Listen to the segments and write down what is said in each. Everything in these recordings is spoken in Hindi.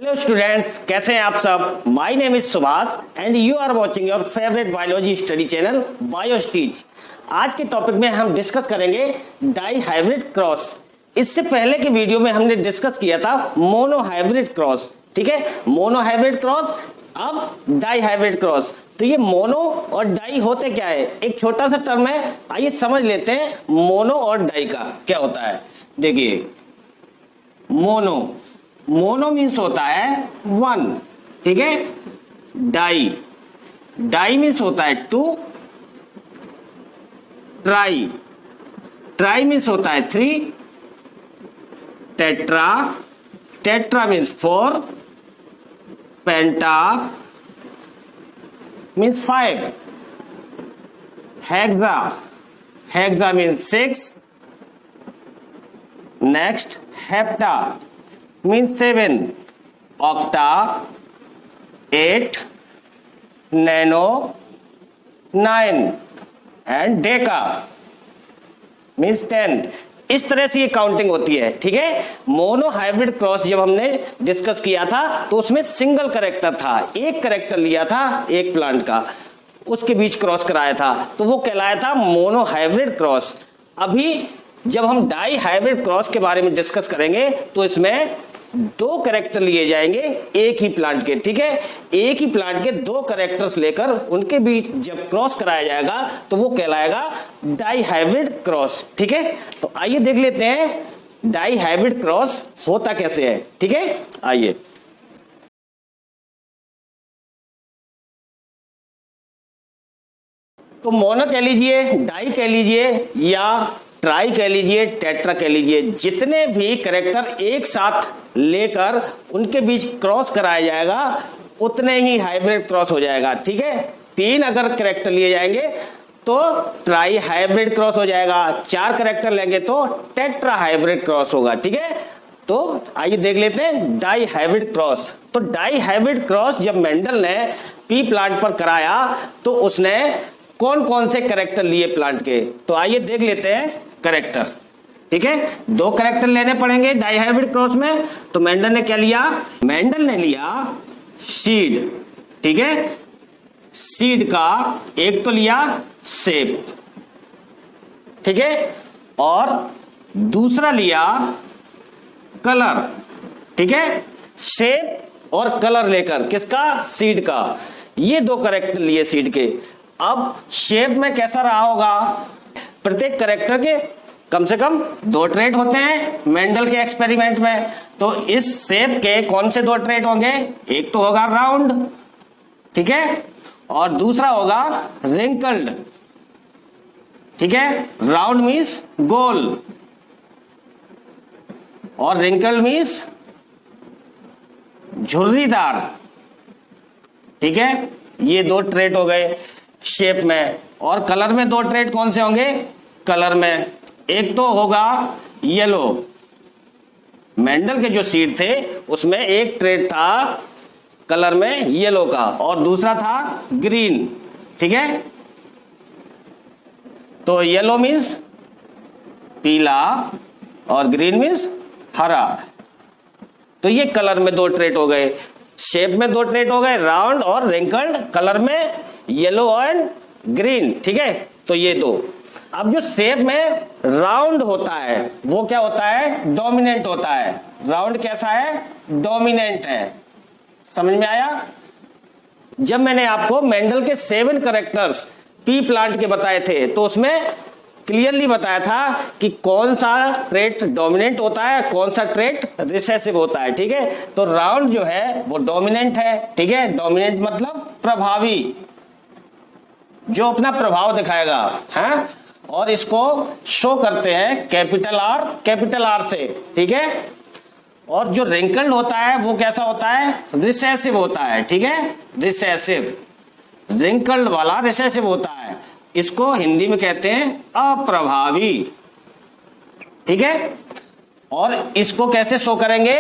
हेलो स्टूडेंट्स, कैसे हैं आप सब। My name is Subhash and you are watching your favourite biology study channel Biostitch. आज के टॉपिक में हम डिस्कस करेंगे डाई हाइब्रिड क्रॉस। इससे पहले के वीडियो में हमने डिस्कस किया था मोनो हाइब्रिड क्रॉस। ठीक है, मोनो हाइब्रिड क्रॉस, अब डाई हाइब्रिड क्रॉस। तो ये मोनो और डाई होते क्या है, एक छोटा सा टर्म है, आइए समझ लेते हैं मोनो और डाई का क्या होता है। देखिए, मोनो मोनो मीन्स होता है वन, ठीक है। डाई डाई मीन्स होता है टू। ट्राई ट्राई मीन्स होता है three. Tetra tetra means four. Penta means five. Hexa hexa means six. Next hepta means 7, octa 8, nano 9 and deca means 10। इस तरह से ये काउंटिंग होती है, ठीक है। मोनो हाइब्रिड क्रॉस जब हमने डिस्कस किया था तो उसमें सिंगल कैरेक्टर था, एक कैरेक्टर लिया था एक प्लांट का, उसके बीच क्रॉस कराया था, तो वो कहलाया था मोनो हाइब्रिड क्रॉस। अभी जब हम डाई हाइब्रिड क्रॉस के बारे में डिस्कस करेंगे तो इसमें दो कैरेक्टर लिए जाएंगे एक ही प्लांट के, ठीक है। एक ही प्लांट के दो कैरेक्टर्स लेकर उनके बीच जब क्रॉस कराया जाएगा तो वो कहलाएगा डाई हाइब्रिड क्रॉस, ठीक है। तो आइए देख लेते हैं डाई हाइब्रिड क्रॉस होता कैसे है, ठीक है। आइए, तो मोनो कह लीजिए, डाई कह लीजिए या ट्राई कह लीजिए, टेट्रा कह लीजिए, जितने भी कैरेक्टर एक साथ लेकर उनके बीच क्रॉस कराया जाएगा उतने ही हाइब्रिड क्रॉस हो जाएगा, ठीक है। तीन अगर कैरेक्टर लिए जाएंगे तो ट्राई हाइब्रिड क्रॉस हो जाएगा, चार कैरेक्टर लेंगे तो टेट्रा हाइब्रिड क्रॉस होगा, ठीक है। तो आइए देख लेते हैं डाई हाइब्रिड क्रॉस। तो डाई हाइब्रिड क्रॉस जब मेंडल ने पी प्लांट पर कराया तो उसने कौन कौन से कैरेक्टर लिए प्लांट के, तो आइए देख लेते हैं कैरेक्टर, ठीक है। दो कैरेक्टर लेने पड़ेंगे डाई हाइब्रिड क्रॉस में। तो मेंडल ने क्या लिया, मेंडल ने लिया सीड, ठीक है। सीड का एक तो लिया शेप, ठीक है, और दूसरा लिया कलर, ठीक है। शेप और कलर लेकर किसका, सीड का, ये दो कैरेक्टर लिए सीड के। अब शेप में कैसा रहा होगा, प्रत्येक कैरेक्टर के कम से कम दो ट्रेट होते हैं मेंडल के एक्सपेरिमेंट में। तो इस शेप के कौन से दो ट्रेट होंगे, एक तो होगा राउंड, ठीक है, और दूसरा होगा रिंकल्ड, ठीक है। राउंड मीन्स गोल और रिंकल्ड मीन्स झुर्रीदार, ठीक है। ये दो ट्रेट हो गए शेप में। और कलर में दो ट्रेट कौन से होंगे, कलर में एक तो होगा येलो, मेंडल के जो सीड थे उसमें एक ट्रेट था कलर में येलो का और दूसरा था ग्रीन, ठीक है। तो येलो मीन्स पीला और ग्रीन मीन्स हरा। तो ये कलर में दो ट्रेट हो गए, शेप में दो ट्रेट हो गए राउंड और रिंकल्ड, कलर में येलो एंड ग्रीन, ठीक है। तो ये दो। अब जो शेप में राउंड होता है वो क्या होता है, डोमिनेंट होता है। राउंड कैसा है, डोमिनेंट है। समझ में आया। जब मैंने आपको मेंडल के 7 कैरेक्टर्स पी प्लांट के बताए थे तो उसमें क्लियरली बताया था कि कौन सा ट्रेट डोमिनेंट होता है, कौन सा ट्रेट रिसेसिव होता है, ठीक है। तो राउंड जो है वो डोमिनेंट है, ठीक है। डोमिनेंट मतलब प्रभावी, जो अपना प्रभाव दिखाएगा, है। और इसको शो करते हैं कैपिटल आर से, ठीक है। और जो रिंकल्ड होता है वो कैसा होता है, रिसेसिव होता है, ठीक है। रिसेसिव, रिंकल्ड वाला रिसेसिव होता है। इसको हिंदी में कहते हैं अप्रभावी, ठीक है। और इसको कैसे शो करेंगे,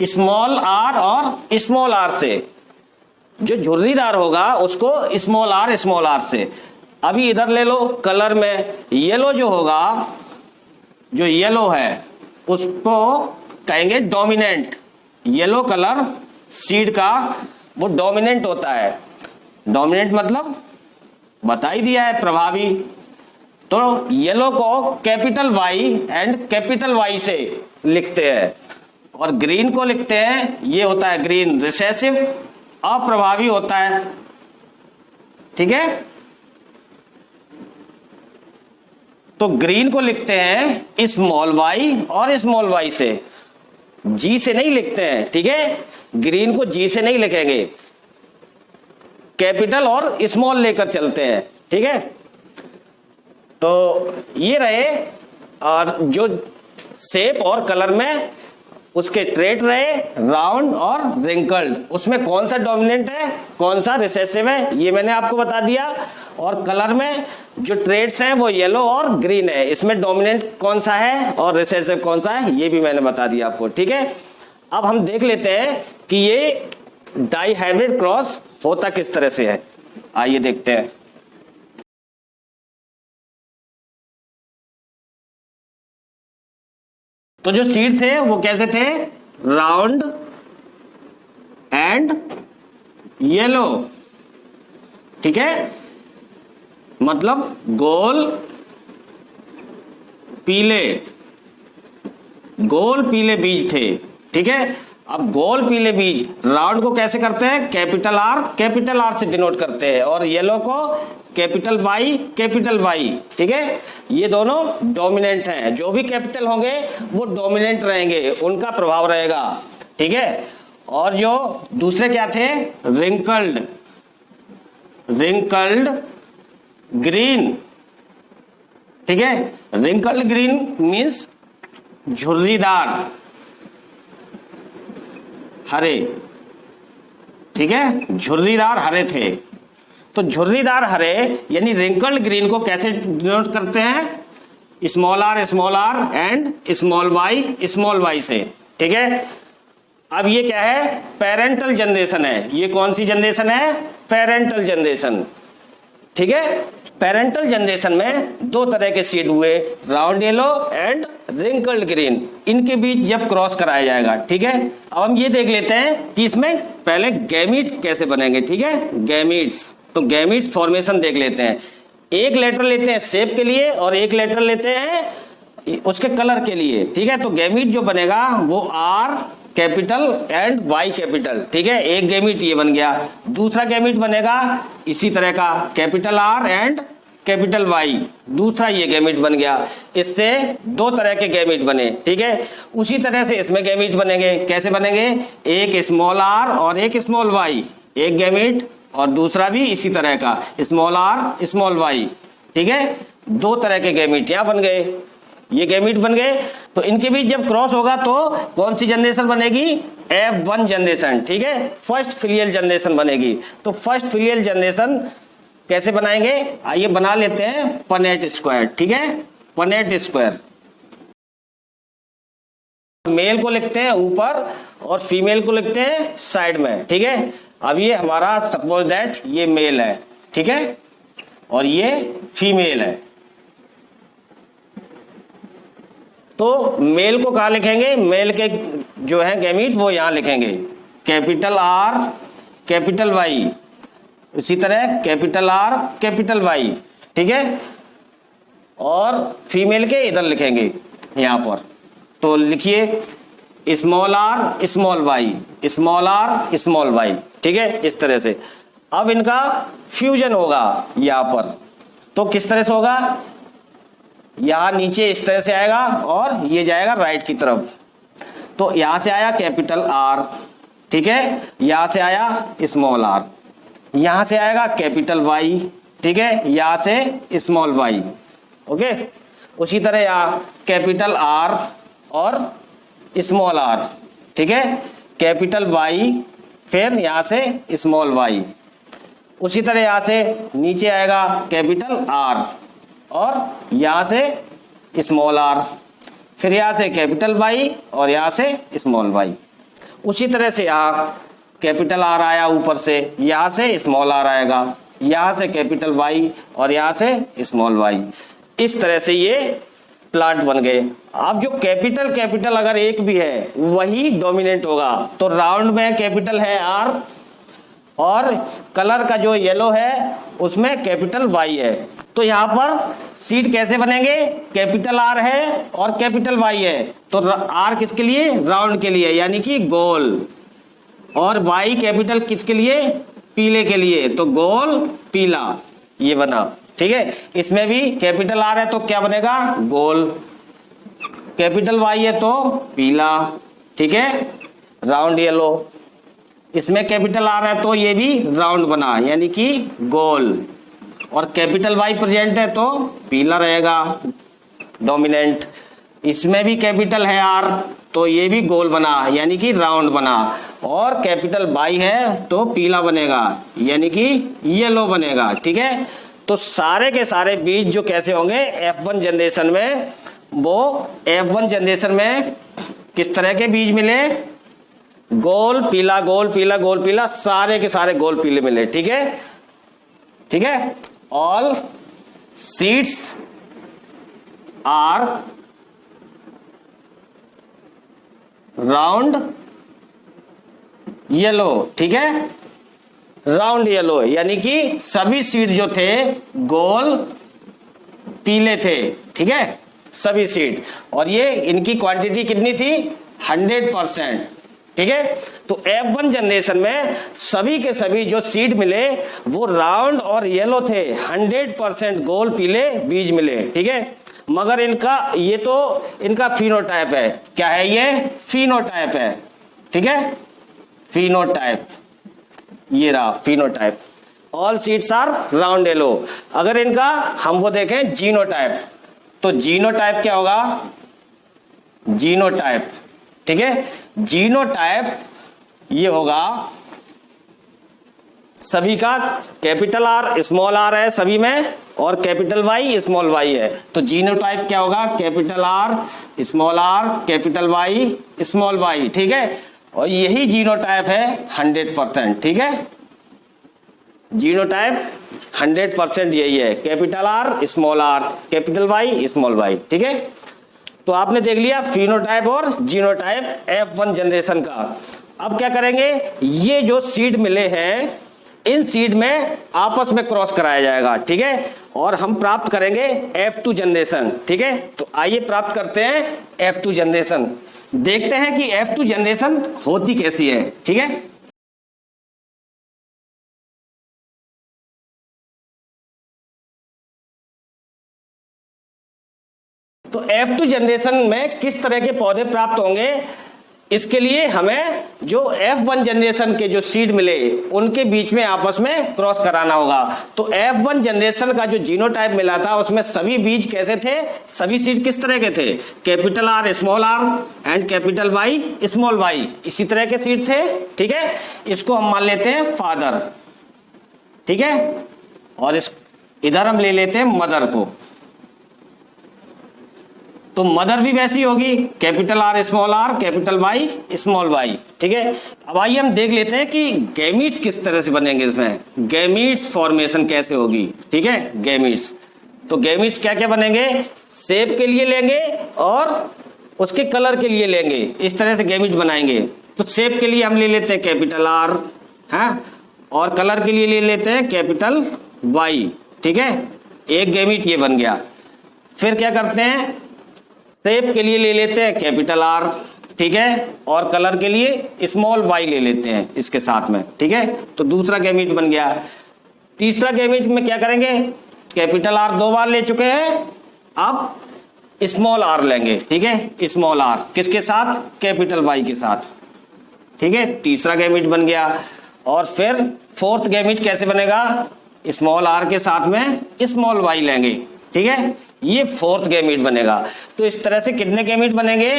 स्मॉल आर और स्मॉल आर से। जो झुर्रीदार होगा उसको स्मॉल आर से। अभी इधर ले लो, कलर में येलो जो होगा, जो येलो है उसको कहेंगे डोमिनेंट, येलो कलर सीड का वो डोमिनेंट होता है। डोमिनेंट मतलब बता ही दिया है, प्रभावी। तो येलो को capital Y and capital Y से लिखते हैं, और ग्रीन को लिखते हैं, ये होता है ग्रीन रिसेसिव, अप्रभावी होता है। ठीक है, तो ग्रीन को लिखते हैं स्मॉल वाई और स्मॉल वाई से, जी से नहीं लिखते हैं। ठीक है, ग्रीन को जी से नहीं लिखेंगे, कैपिटल और स्मॉल लेकर चलते हैं। ठीक है, तो ये रहे, और जो शेप और कलर में उसके ट्रेट रहे, राउंड और रिंकल्ड। उसमें कौन सा डोमिनेंट है, कौन सा रिसेसिव है, ये मैंने आपको बता दिया। और कलर में जो ट्रेट्स हैं वो येलो और ग्रीन है, इसमें डोमिनेंट कौन सा है और रिसेसिव कौन सा है, ये भी मैंने बता दिया आपको। ठीक है, अब हम देख लेते हैं कि ये डाई हाइब्रिड क्रॉस होता किस तरह से है। आइए देखते हैं। तो जो सीड थे वो कैसे थे, राउंड एंड येलो। ठीक है, मतलब गोल पीले, गोल पीले बीज थे। ठीक है, अब गोल पीले बीज राउंड को कैसे करते हैं, कैपिटल आर से डिनोट करते हैं, और येलो को कैपिटल वाई। ठीक है, ये दोनों डोमिनेंट हैं, जो भी कैपिटल होंगे वो डोमिनेंट रहेंगे, उनका प्रभाव रहेगा। ठीक है, और जो दूसरे क्या थे, रिंकल्ड ग्रीन। ठीक है, रिंकल्ड ग्रीन मीन्स झुर्रीदार हरे। ठीक है, झुर्रीदार हरे थे। तो झुर्रीदार हरे यानी रिंकल्ड ग्रीन को कैसे डिनोट करते हैं, small R and small Y से। ठीक है, अब ये क्या है, पेरेंटल जनरेशन है। ये कौन सी जनरेशन है, पेरेंटल जनरेशन। ठीक है, पेरेंटल जनरेशन में दो तरह के सीड हुए, round yellow and wrinkled green. इनके बीच जब क्रॉस कराया जाएगा। ठीक है, अब हम ये देख लेते हैं कि इसमें पहले गैमीट कैसे बनेंगे। ठीक है, गैमीट्स, तो गैमीट्स फॉर्मेशन देख लेते हैं। एक लेटर लेते हैं शेप के लिए और एक लेटर लेते हैं उसके कलर के लिए। ठीक है, तो गैमीट जो बनेगा वो R capital and Y capital. ठीक है, एक गैमीट ये बन गया। दूसरा गैमीट बनेगा इसी तरह का, capital R and capital Y, दूसरा ये गैमीट बन गया। इससे दो तरह के गैमीट बने। ठीक है, उसी तरह से इसमें गैमीट बनेंगे। कैसे बनेंगे, एक स्मॉल आर और एक स्मॉल वाई, एक गैमीट, और दूसरा भी इसी तरह का, स्मॉल आर स्मॉल वाई। ठीक है, दो तरह के गैमीट यहाँ बन गए, ये गैमीट बन गए। तो इनके बीच जब क्रॉस होगा तो कौन सी जनरेशन बनेगी, F1 जनरेशन। ठीक है, फर्स्ट फिलियल जनरेशन बनेगी। तो फर्स्ट फिलियल जनरेशन कैसे बनाएंगे, आइए बना लेते हैं पनेट स्क्वायर। ठीक है, पनेट स्क्वायर, मेल को लिखते हैं ऊपर और फीमेल को लिखते हैं साइड में। ठीक है, अब ये हमारा सपोज दैट ये मेल है। ठीक है, और ये फीमेल है। तो मेल को कहाँ लिखेंगे, मेल के जो है गैमीट वो यहां लिखेंगे, कैपिटल आर कैपिटल वाई, इसी तरह कैपिटल आर कैपिटल वाई। ठीक है, और फीमेल के इधर लिखेंगे यहां पर। तो लिखिए small R small Y, small R small Y. ठीक है, इस तरह से। अब इनका फ्यूजन होगा यहां पर, तो किस तरह से होगा, यहां नीचे इस तरह से आएगा और ये जाएगा राइट की तरफ। तो यहां से आया कैपिटल आर। ठीक है, यहां से आया स्मॉल आर, यहां से आएगा कैपिटल वाई। ठीक है, यहां से स्मॉल वाई। ओके, उसी तरह यहां कैपिटल आर और स्मॉल आर। ठीक है, कैपिटल वाई, फिर यहां से स्मॉल वाई। उसी तरह यहां से नीचे आएगा कैपिटल आर और यहां से स्मॉल आर, फिर यहां से कैपिटल वाई और यहां से स्मॉल वाई। उसी तरह से यहां कैपिटल आर आया ऊपर से, यहां से स्मॉल आर आएगा, यहां से कैपिटल वाई और यहां से स्मॉल वाई। इस तरह से ये प्लांट बन गए। अब जो कैपिटल कैपिटल अगर एक भी है वही डोमिनेंट होगा। तो राउंड में कैपिटल है आर और कलर का जो येलो है उसमें कैपिटल वाई है। तो यहाँ पर सीड कैसे बनेंगे, कैपिटल आर है और कैपिटल वाई है। तो आर किसके लिए, राउंड के लिए यानी कि गोल, और वाई कैपिटल किसके लिए, पीले के लिए, तो गोल पीला ये बना। ठीक है, इसमें भी कैपिटल आर है तो क्या बनेगा, गोल, कैपिटल वाई है तो पीला। ठीक है, राउंड येलो। इसमें कैपिटल आर है तो ये भी राउंड बना यानी कि गोल, और कैपिटल वाई प्रेजेंट है तो पीला रहेगा डोमिनेंट। इसमें भी कैपिटल है आर तो ये भी गोल बना यानी कि राउंड बना, और कैपिटल वाई है तो पीला बनेगा यानी कि येलो बनेगा। ठीक है, तो सारे के सारे बीज जो कैसे होंगे F1 जनरेशन में, वो F1 जनरेशन में किस तरह के बीज मिले, गोल पीला गोल पीला गोल पीला, सारे के सारे गोल पीले मिले। ठीक है, ठीक है, all seeds are round yellow. ठीक है, राउंड येलो यानी कि सभी सीड जो थे गोल पीले थे। ठीक है, सभी सीड, और ये इनकी क्वांटिटी कितनी थी, 100%। ठीक है, तो F1 जनरेशन में सभी के सभी जो सीड मिले वो राउंड और येलो थे, 100% गोल पीले बीज मिले। ठीक है, मगर इनका ये तो इनका फिनोटाइप है, क्या है ये, फिनोटाइप है। ठीक है, फिनोटाइप, ये रहा phenotype, all seeds are round yellow. अगर इनका हम वो देखें जीनोटाइप, तो जीनोटाइप क्या होगा, जीनोटाइप। ठीक है, जीनोटाइप ये होगा सभी का कैपिटल आर स्मॉल आर है सभी में, और कैपिटल वाई स्मॉल वाई है। तो जीनोटाइप क्या होगा, capital R small R capital Y small Y. ठीक है, और यही जीनोटाइप है 100%। ठीक है, जीनोटाइप 100% यही है, capital R small R capital Y small Y. ठीक है, तो आपने देख लिया फिनोटाइप और जीनोटाइप F1 जनरेशन का। अब क्या करेंगे, ये जो सीड मिले हैं इन सीड में आपस में क्रॉस कराया जाएगा। ठीक है, और हम प्राप्त करेंगे F2 जनरेशन। ठीक है, तो आइए प्राप्त करते हैं F2 जनरेशन, देखते हैं कि F2 जनरेशन होती कैसी है। ठीक है, तो F2 जनरेशन में किस तरह के पौधे प्राप्त होंगे, इसके लिए हमें जो F1 जनरेशन के जो सीड मिले उनके बीच में आपस में क्रॉस कराना होगा। तो F1 जनरेशन का जो जीनोटाइप मिला था उसमें सभी बीज कैसे थे, सभी सीड किस तरह के थे, capital R small R and capital Y small Y, इसी तरह के सीड थे। ठीक है, इसको हम मान लेते हैं फादर। ठीक है, और इधर हम ले लेते हैं मदर को, तो मदर भी वैसी होगी, capital R capital Y small Y. ठीक है, अब आइए हम देख लेते हैं कि गैमीट्स किस तरह से बनेंगे, इसमें गैमीट्स फॉर्मेशन कैसे होगी। ठीक है, गैमीट्स, तो गैमीट्स क्या क्या बनेंगे, शेप के लिए लेंगे और उसके कलर के लिए लेंगे, इस तरह से गैमीट बनाएंगे। तो शेप के लिए हम ले लेते हैं कैपिटल आर है, और कलर के लिए ले लेते हैं कैपिटल वाई। ठीक है, एक गैमीट ये बन गया। फिर क्या करते हैं, शेप के लिए ले लेते हैं कैपिटल आर। ठीक है, और कलर के लिए स्मॉल वाई ले लेते हैं इसके साथ में। ठीक है, तो दूसरा गैमीट बन गया। तीसरा गैमीट में क्या करेंगे, कैपिटल आर 2 बार ले चुके हैं, अब स्मॉल आर लेंगे। ठीक है, स्मॉल आर किसके साथ, कैपिटल वाई के साथ। ठीक है, तीसरा गैमीट बन गया। और फिर फोर्थ गैमीट कैसे बनेगा, स्मॉल आर के साथ में स्मॉल वाई लेंगे। ठीक है, ये फोर्थ गैमीट बनेगा। तो इस तरह से कितने गैमीट बनेंगे,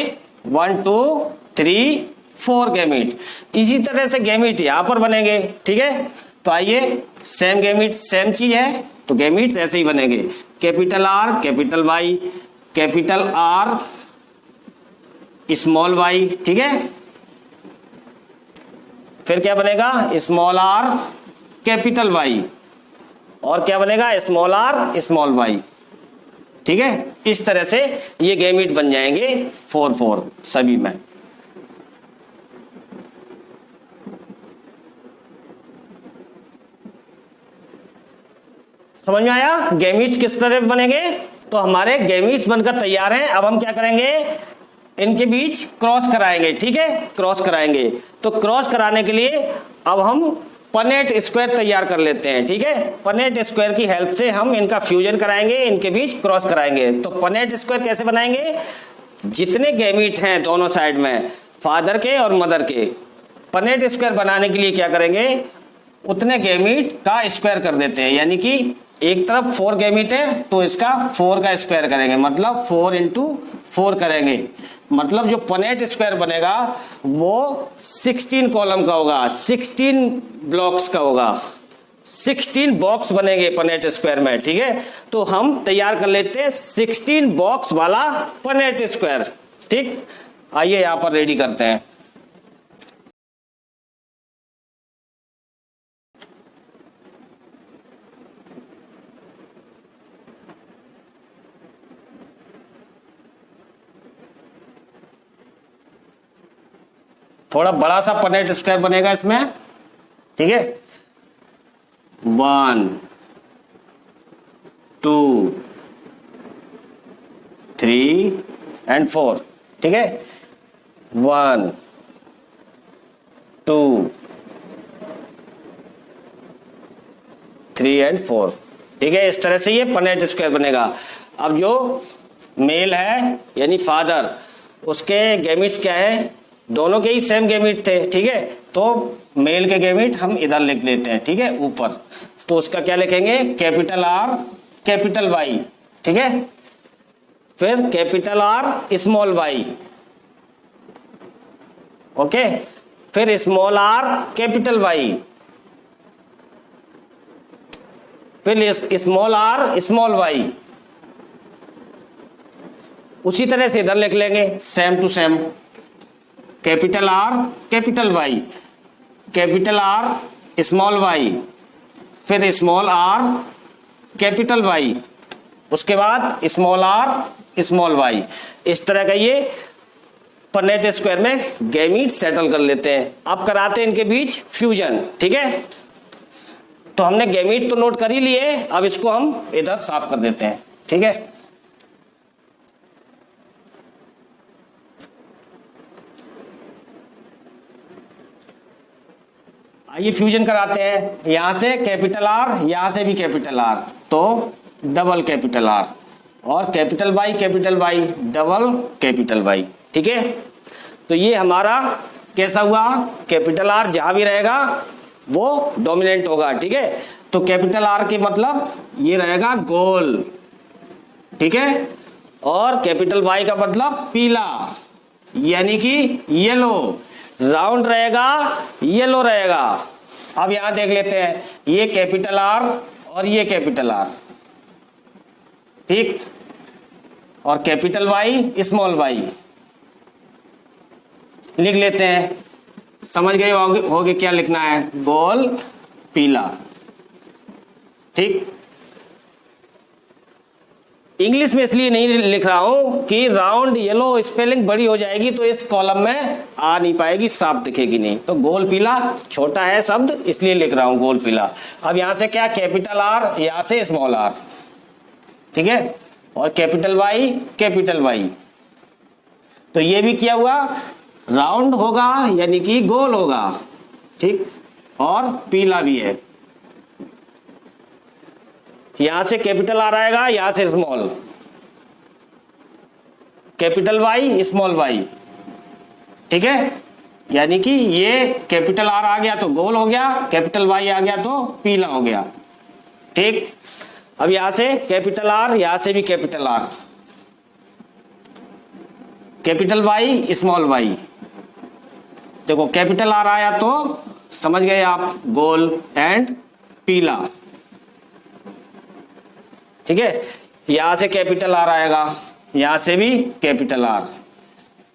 1 2 3 4 गैमीट। इसी तरह से गैमीट यहां पर बनेंगे। ठीक है, तो आइए सेम गैमीट सेम चीज है, तो गैमीट्स ऐसे ही बनेंगे, capital R capital Y capital R small Y. ठीक है, फिर क्या बनेगा, स्मॉल आर कैपिटल वाई, और क्या बनेगा, स्मॉल आर स्मॉल वाई। ठीक है, इस तरह से ये गैमीट बन जाएंगे 4 सभी में। समझ में आया गैमीट्स किस तरह बनेंगे? तो हमारे गैमीट्स बनकर तैयार हैं। अब हम क्या करेंगे, इनके बीच क्रॉस कराएंगे। ठीक है, क्रॉस कराएंगे। तो क्रॉस कराने के लिए अब हम पनेट स्क्वायर तैयार कर लेते हैं। ठीक है, पनेट स्क्वायर की हेल्प से हम इनका फ्यूजन कराएंगे, इनके बीच क्रॉस कराएंगे। तो पनेट स्क्वायर कैसे बनाएंगे, जितने गैमीट हैं दोनों साइड में, फादर के और मदर के, पनेट स्क्वायर बनाने के लिए क्या करेंगे, उतने गैमीट का स्क्वायर कर देते हैं। यानी कि एक तरफ 4 गैमीट है तो इसका 4 का स्क्वायर करेंगे, मतलब 4 इंटू 4 करेंगे। मतलब जो पनेट स्क्वायर बनेगा वो 16 कॉलम का होगा, 16 ब्लॉक्स का होगा, 16 बॉक्स बनेंगे पनेट स्क्वायर में। ठीक है, तो हम तैयार कर लेते हैं 16 बॉक्स वाला पनेट स्क्वायर। ठीक, आइए यहां पर रेडी करते हैं। थोड़ा बड़ा सा पनेट स्क्वायर बनेगा इसमें। ठीक है, 1 2 3 एंड 4। ठीक है, 1 2 3 एंड 4। ठीक है, इस तरह से ये पनेट स्क्वायर बनेगा। अब जो मेल है यानी फादर, उसके गैमीट्स क्या है, दोनों के ही सेम गैमीट थे। ठीक है, तो मेल के गैमीट हम इधर लिख लेते हैं। ठीक है, ऊपर। तो उसका क्या लिखेंगे, कैपिटल आर कैपिटल वाई। ठीक है, फिर capital R small Y. Okay, फिर स्मॉल आर कैपिटल वाई, फिर स्मॉल आर स्मॉल वाई। उसी तरह से इधर लिख लेंगे same to same, capital R capital Y, capital R small Y, फिर स्मॉल आर कैपिटल वाई, उसके बाद स्मॉल आर स्मॉल वाई। इस तरह का ये पनेट स्क्वायर में गैमीट सेटल कर लेते हैं। अब कराते हैं इनके बीच फ्यूजन। ठीक है, तो हमने गैमीट तो नोट कर ही लिए, अब इसको हम इधर साफ कर देते हैं। ठीक है, आइए फ्यूजन कराते हैं। यहां से कैपिटल आर, यहां से भी कैपिटल आर, तो डबल कैपिटल आर, और capital Y double capital Y. ठीक है, तो ये हमारा कैसा हुआ, कैपिटल आर जहां भी रहेगा वो डोमिनेंट होगा। ठीक है, तो कैपिटल आर के मतलब ये रहेगा गोल। ठीक है, और कैपिटल वाई का मतलब पीला, यानी कि येलो। राउंड रहेगा, येलो रहेगा। अब यहां देख लेते हैं, ये कैपिटल आर और ये कैपिटल आर। ठीक, और कैपिटल वाई स्मॉल वाई लिख लेते हैं। समझ गए होगे क्या लिखना है, गोल पीला। ठीक, इंग्लिश में इसलिए नहीं लिख रहा हूं कि राउंड येलो स्पेलिंग बड़ी हो जाएगी तो इस कॉलम में आ नहीं पाएगी, साफ दिखेगी नहीं। तो गोल पीला छोटा है शब्द, इसलिए लिख रहा हूं गोल पीला। अब यहां से क्या, कैपिटल आर, यहां से स्मॉल आर। ठीक है, और कैपिटल वाई। तो ये भी क्या हुआ, राउंड होगा यानी कि गोल होगा। ठीक, और पीला भी है। यहां से कैपिटल आर आएगा, यहां से small, capital Y small Y. ठीक है, यानी कि ये कैपिटल आर आ गया तो गोल हो गया, कैपिटल वाई आ गया तो पीला हो गया। ठीक, अब यहां से कैपिटल आर, यहां से भी capital R, capital Y small Y. देखो कैपिटल आर आया तो समझ गए आप, गोल एंड पीला। ठीक है, यहां से कैपिटल आर आएगा, यहां से भी कैपिटल आर,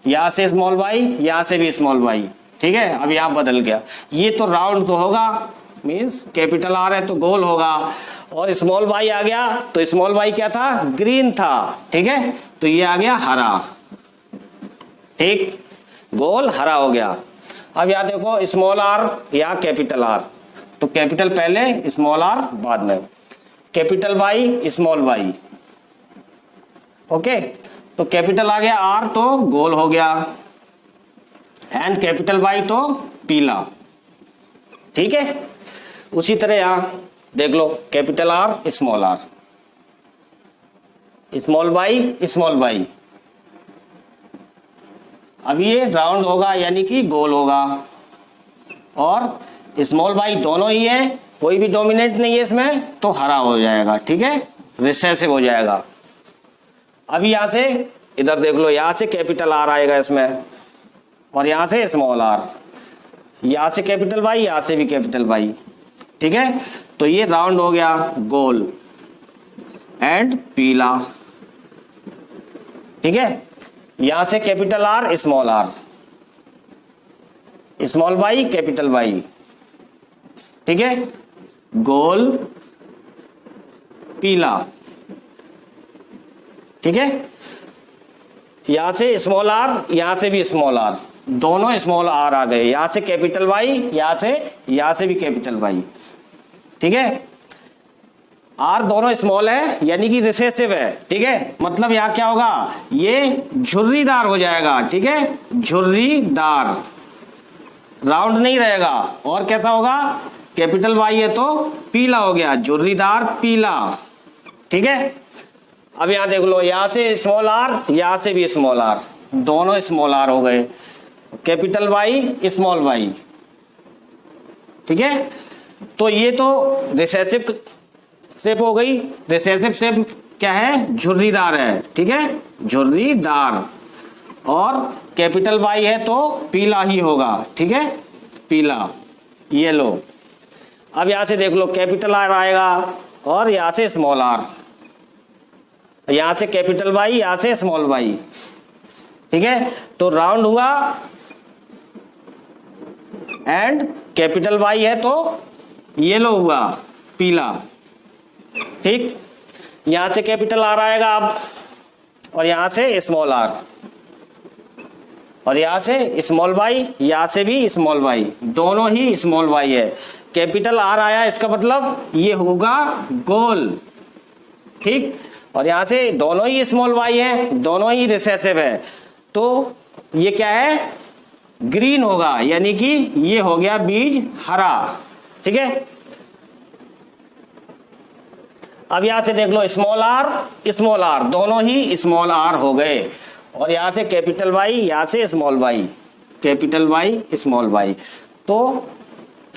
यहां से स्मॉल वाई, यहां से भी स्मॉल वाई। ठीक है, अब यहां बदल गया। ये तो राउंड तो होगा, मीन्स कैपिटल आर है तो गोल होगा, और स्मॉल वाई आ गया तो स्मॉल वाई क्या था, ग्रीन था, ठीक है, तो ये आ गया हरा, ठीक, गोल हरा हो गया। अब यहां देखो स्मॉल आर या कैपिटल आर, तो कैपिटल पहले स्मॉल आर बाद में, capital Y small Y, okay, तो कैपिटल आ गया आर तो गोल हो गया, एंड कैपिटल वाई तो पीला, ठीक है। उसी तरह यहां देख लो capital R small Y small Y, अब ये राउंड होगा यानी कि गोल होगा, और स्मॉल वाई दोनों ही है, कोई भी डोमिनेंट नहीं है इसमें, तो हरा हो जाएगा, ठीक है, रिसेसिव हो जाएगा। अब यहां से इधर देख लो, यहां से कैपिटल आर आएगा इसमें, और यहां से स्मॉल आर, यहां से कैपिटल वाई, यहां से भी कैपिटल वाई, ठीक है, तो ये राउंड हो गया, गोल एंड पीला, ठीक है। यहां से capital R small Y capital Y, ठीक है, गोल पीला, ठीक है। यहां से स्मॉल आर, यहां से भी स्मॉल आर, दोनों स्मॉल आर आ गए, यहां से कैपिटल वाई, यहां से भी कैपिटल वाई, ठीक है। आर दोनों स्मॉल है यानी कि रिसेसिव है, ठीक है, मतलब यहां क्या होगा, ये झुर्रीदार हो जाएगा, ठीक है, झुर्रीदार, राउंड नहीं रहेगा। और कैसा होगा, कैपिटल वाई है तो पीला हो गया, झुर्रीदार पीला, ठीक है। अब यहां देख लो, यहां से स्मॉल आर, यहां से भी स्मॉल आर, दोनों स्मॉल आर हो गए, कैपिटल वाई स्मॉल वाई, ठीक है। तो ये तो रिसेसिव शेप हो गई, रिसेसिव शेप क्या है, झुर्रीदार है, ठीक है, झुर्रीदार, और कैपिटल वाई है तो पीला ही होगा, ठीक है, पीला, येलो। अब यहां से देख लो कैपिटल आर आएगा, और यहां से स्मॉल आर, यहां से कैपिटल वाई, यहां से स्मॉल वाई, ठीक है, तो राउंड हुआ, एंड कैपिटल वाई है तो येलो हुआ, पीला, ठीक। यहां से कैपिटल आर आएगा अब, और यहां से स्मॉल आर, और यहां से स्मॉल वाई, यहां से भी स्मॉल वाई, दोनों ही स्मॉल वाई है, कैपिटल आर आया, इसका मतलब ये होगा गोल, ठीक, और यहां से दोनों ही स्मॉल वाई है, दोनों ही रिसेसिव है, तो ये क्या है, ग्रीन होगा, यानी कि ये हो गया बीज हरा, ठीक है। अब यहां से देख लो स्मॉल आर दोनों ही स्मॉल आर हो गए, और यहां से कैपिटल वाई, यहां से small Y, capital Y small Y, तो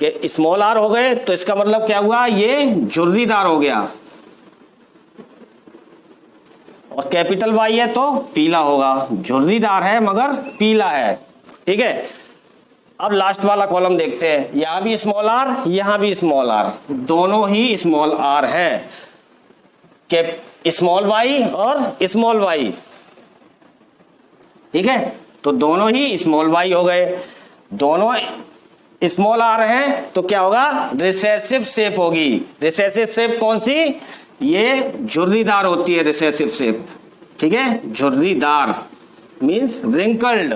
स्मॉल आर हो गए, तो इसका मतलब क्या हुआ, ये झुर्रीदार हो गया, और कैपिटल वाई है तो पीला होगा, झुर्रीदार है मगर पीला है, ठीक है। अब लास्ट वाला कॉलम देखते हैं, यहां भी स्मॉल आर, यहां भी स्मॉल आर, दोनों ही स्मॉल आर है, स्मॉल वाई और स्मॉल वाई, ठीक है, तो दोनों ही स्मॉल वाई हो गए, दोनों स्मॉल आर हैं, तो क्या होगा, रिसेसिव शेप होगी। रिसेसिव शेप कौन सी, ये झुर्रीदार होती है रिसेसिव शेप, ठीक है, झुर्रीदार मींस रिंकल्ड,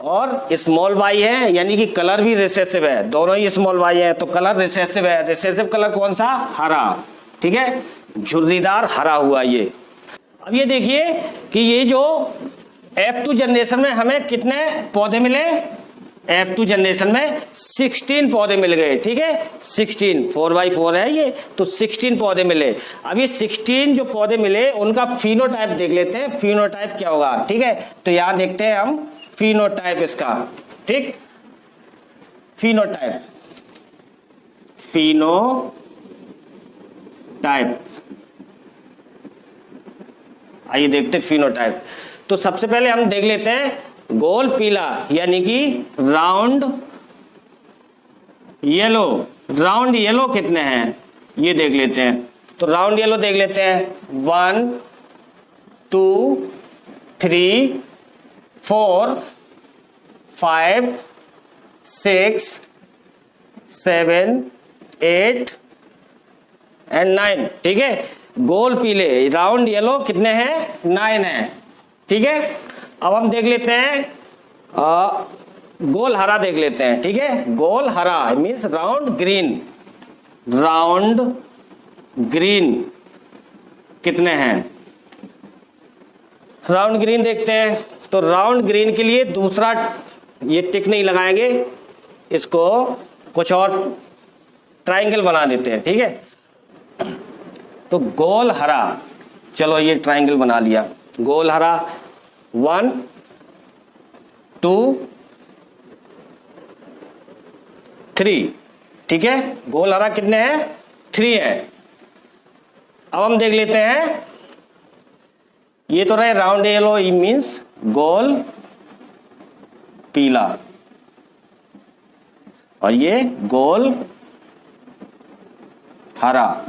और स्मॉल वाई है यानी कि कलर भी रिसेसिव है, दोनों ही स्मॉल वाई है तो कलर रिसेसिव है, रिसेसिव कलर कौन सा, हरा, ठीक है, झुर्रीदार हरा हुआ ये। अब ये देखिए कि ये जो F2 जनरेशन में हमें कितने पौधे मिले, F2 जनरेशन में 16 पौधे मिल गए, ठीक है, 16 4x4 है ये, तो 16 पौधे मिले। अब ये 16 जो पौधे मिले उनका फिनोटाइप देख लेते हैं, फिनोटाइप क्या होगा, ठीक है, तो यहां देखते हैं हम फिनोटाइप इसका, ठीक, फिनोटाइप, फिनोटाइप, आइए देखते फिनोटाइप। तो सबसे पहले हम देख लेते हैं गोल पीला यानी कि राउंड येलो, राउंड येलो कितने हैं ये देख लेते हैं। तो राउंड येलो देख लेते हैं 1 2 3 4 5 6 7 8 एंड 9, ठीक है। गोल पीले राउंड येलो कितने हैं? 9 हैं, ठीक है। अब हम देख लेते हैं गोल हरा देख लेते हैं, ठीक है। गोल हरा means round green, round green कितने हैं? राउंड ग्रीन देखते हैं। तो राउंड ग्रीन के लिए दूसरा ये टिक नहीं लगाएंगे, इसको कुछ और ट्रायंगल बना देते हैं, ठीक है। तो गोल हरा, चलो ये ट्रायंगल बना लिया। गोल हरा 1 2 3, ठीक है। गोल हरा कितने हैं? 3 है। अब हम देख लेते हैं, ये तो रहे राउंड येलो मीन्स गोल पीला, और ये गोल हरा,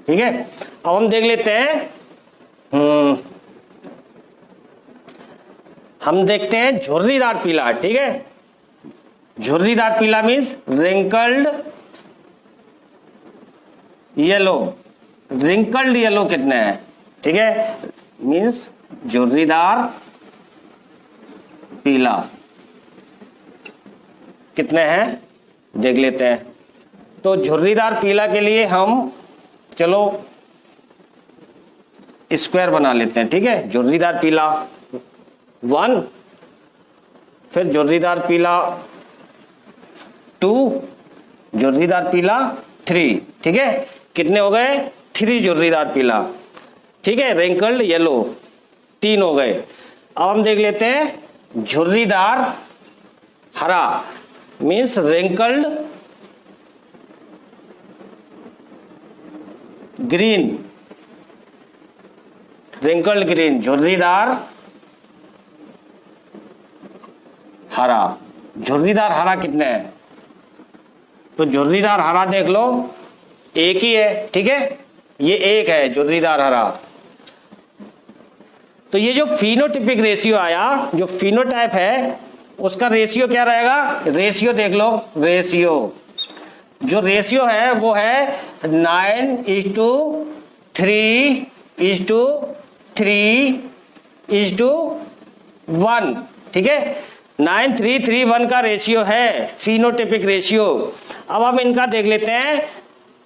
ठीक है। अब हम देख लेते हैं, हम देखते हैं झुर्रीदार पीला, ठीक है। झुर्रीदार पीला means wrinkled yellow, wrinkled yellow कितने हैं? ठीक है, मीन्स झुर्रीदार पीला कितने हैं देख लेते हैं। तो झुर्रीदार पीला के लिए हम चलो स्क्वायर बना लेते हैं, ठीक है। झुर्रीदार पीला 1, फिर झुर्रीदार पीला 2, झुर्रीदार पीला 3, ठीक है। कितने हो गए? 3 झुर्रीदार पीला, ठीक है। रिंकल्ड येलो 3 हो गए। अब हम देख लेते हैं झुर्रीदार हरा means wrinkled green, wrinkled green, झुर्रीदार हरा। झुर्रीदार हरा कितने हैं? तो झुर्रीदार हरा देख लो एक ही है, ठीक है। ये एक है झुर्रीदार हरा। तो ये जो फिनोटिपिक रेशियो आया, जो फिनोटाइप है उसका रेशियो क्या रहेगा? रेशियो देख लो, रेशियो जो रेशियो है वो है 9:3:3:1, ठीक है। 9:3:3:1 का रेशियो है फिनोटिपिक रेशियो। अब हम इनका देख लेते हैं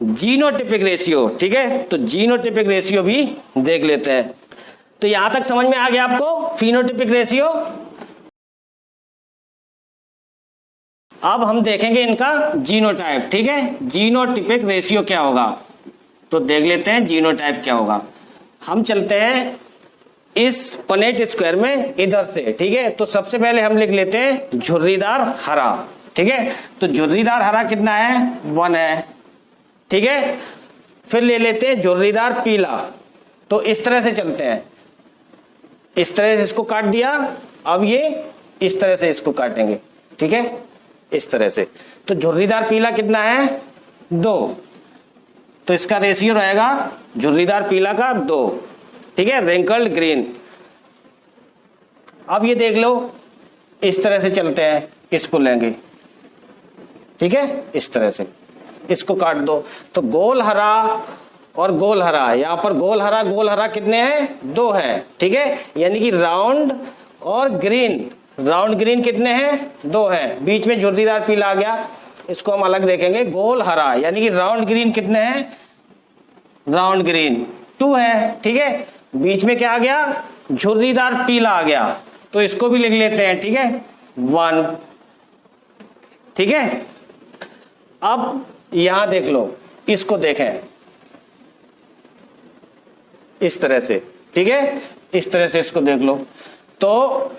जीनोटिपिक रेशियो, ठीक है। तो जीनोटिपिक रेशियो भी देख लेते हैं। तो यहां तक समझ में आ गया आपको फिनोटिपिक रेशियो। अब हम देखेंगे इनका जीनोटाइप, ठीक है। जीनोटिपिक रेशियो क्या होगा तो देख लेते हैं जीनोटाइप क्या होगा। हम चलते हैं इस पनेट स्क्वायर में इधर से, ठीक है। तो सबसे पहले हम लिख लेते हैं झुर्रीदार हरा, ठीक है। तो झुर्रीदार हरा कितना है? 1 है, ठीक है। फिर ले लेते हैं झुर्रीदार पीला। तो इस तरह से चलते हैं, इस तरह से इसको काट दिया। अब ये इस तरह से इसको काटेंगे, ठीक है, इस तरह से। तो झुर्रीदार पीला कितना है? 2। तो इसका रेशियो रहेगा झुर्रीदार पीला का 2, ठीक है। Wrinkled green. अब ये देख लो इस तरह से चलते हैं, इसको लेंगे, ठीक है, इस तरह से इसको काट दो। तो गोल हरा और गोल हरा, यहां पर गोल हरा कितने हैं? 2 है, ठीक है। यानी कि राउंड और ग्रीन, राउंड ग्रीन कितने हैं? 2 है। बीच में झुर्रीदार पीला आ गया, इसको हम अलग देखेंगे। गोल हरा यानी कि राउंड ग्रीन कितने हैं? राउंड ग्रीन 2 है, ठीक है। बीच में क्या आ गया? झुर्रीदार पीला आ गया, तो इसको भी लिख लेते हैं, ठीक है, 1, ठीक है। अब यहां देख लो, इसको देखें इस तरह से, ठीक है, इस तरह से इसको देख लो। तो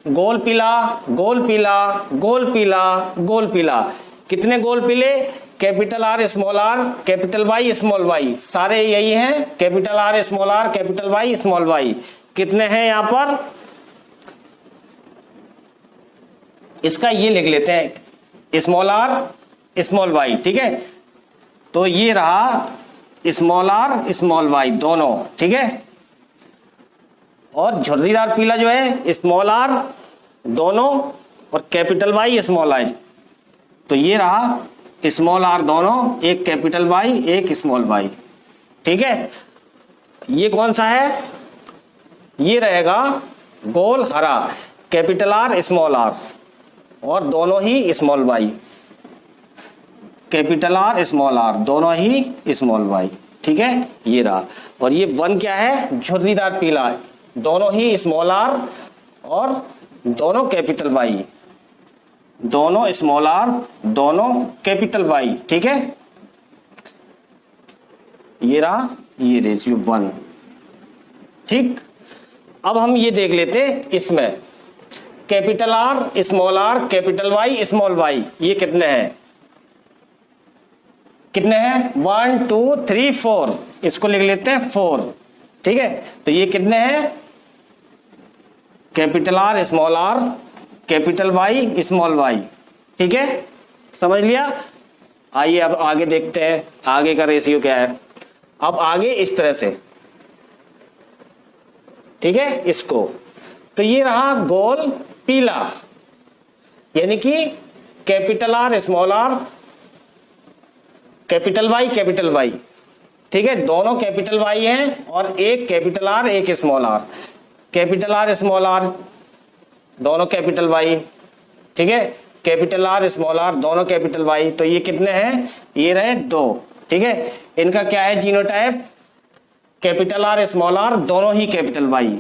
गोल पीला, गोल पीला, गोल पीला, गोल पीला, कितने गोल पीले? Capital R small R, capital Y small Y, सारे यही हैं। Capital R small R, capital Y small Y, कितने हैं यहां पर? इसका ये लिख लेते हैं स्मॉल आर स्मॉल वाई, ठीक है। तो ये रहा स्मॉल आर स्मॉल वाई दोनों, ठीक है। और झुर्रीदार पीला जो है स्मॉल आर दोनों और कैपिटल वाई स्मॉल आई, तो ये रहा स्मॉल आर दोनों, एक कैपिटल वाई एक स्मॉल वाई। ठीक है, ये कौन सा है? ये रहेगा गोल हरा, कैपिटल आर स्मॉल आर और दोनों ही small Y, capital R small R दोनों ही स्मॉल वाई। ठीक है, ये रहा। और ये 1 क्या है? झुर्रीदार पीला, दोनों ही स्मॉल आर और दोनों कैपिटल वाई, दोनों स्मॉल आर दोनों कैपिटल वाई। ठीक है, ये रहा, ये रेशियो 1। ठीक, अब हम ये देख लेते इसमें capital R small R capital Y small Y, ये कितने हैं? कितने हैं? 1 2 3 4, इसको लिख लेते हैं 4। ठीक है, तो ये कितने हैं? Capital R small R capital Y small Y. ठीक है, समझ लिया? आइए अब आगे देखते हैं आगे का रेशियो क्या है। अब आगे इस तरह से, ठीक है, इसको तो ये रहा गोल पीला, यानी कि capital R small R capital Y. ठीक है, दोनों कैपिटल वाई हैं और एक कैपिटल आर एक small R, capital R small R दोनों कैपिटल वाई। ठीक है, कैपिटल आर स्मॉल आर दोनों कैपिटल वाई। तो ये कितने हैं? ये रहे 2। ठीक है, इनका क्या है genotype? Capital R small R दोनों ही कैपिटल वाई।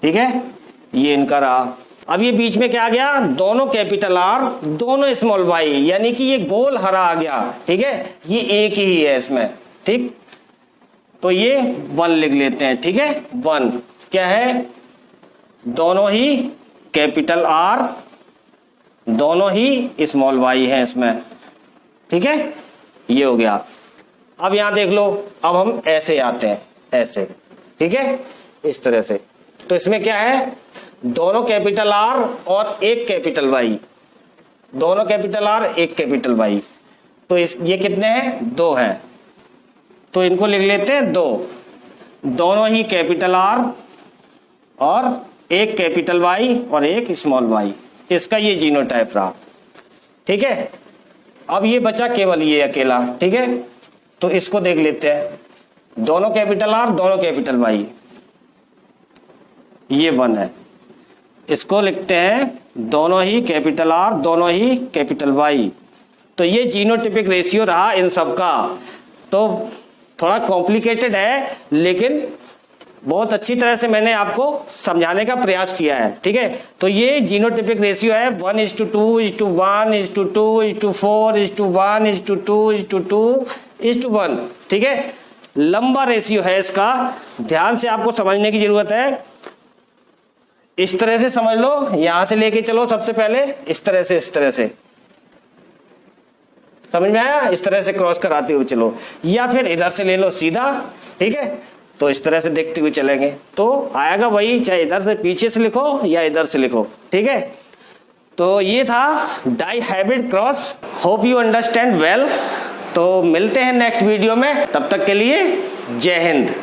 ठीक है, ये इनका रहा। अब ये बीच में क्या आ गया? दोनों कैपिटल आर दोनों स्मॉल वाई, यानी कि ये गोल हरा आ गया। ठीक है, ये एक ही है इसमें। ठीक, तो ये 1 लिख लेते हैं। ठीक है, 1 क्या है? दोनों ही कैपिटल आर दोनों ही स्मॉल वाई है इसमें। ठीक है, ये हो गया। अब यहां देख लो, अब हम ऐसे आते हैं, ऐसे। ठीक है, इस तरह से। तो इसमें क्या है? दोनों कैपिटल आर और एक कैपिटल वाई, दोनों कैपिटल आर एक कैपिटल वाई। तो ये कितने हैं? 2 हैं। तो इनको लिख लेते हैं 2, दोनों ही कैपिटल आर और एक कैपिटल वाई और एक स्मॉल वाई। इसका ये जीनोटाइप रहा। ठीक है, अब ये बचा केवल ये अकेला। ठीक है, तो इसको देख लेते हैं, दोनों कैपिटल आर दोनों कैपिटल वाई, ये 1 है। इसको लिखते हैं दोनों ही कैपिटल आर दोनों ही कैपिटल वाई। तो ये जीनोटिपिक रेशियो रहा इन सब का। तो थोड़ा कॉम्प्लिकेटेड है, लेकिन बहुत अच्छी तरह से मैंने आपको समझाने का प्रयास किया है। ठीक है, तो ये जीनोटिपिक रेशियो है 1:2:1:2:4:1:2:1। ठीक है, लंबा रेशियो है इसका, ध्यान से आपको समझने की जरूरत है। इस तरह से समझ लो, यहां से लेके चलो सबसे पहले, इस तरह से समझ में आया? इस तरह से क्रॉस कराते हुए चलो, या फिर इधर से ले लो सीधा। ठीक है, तो इस तरह से देखते हुए चलेंगे तो आएगा वही, चाहे इधर से पीछे से लिखो या इधर से लिखो। ठीक है, तो ये था dihybrid cross. Hope you understand well. तो मिलते हैं नेक्स्ट वीडियो में, तब तक के लिए जय हिंद।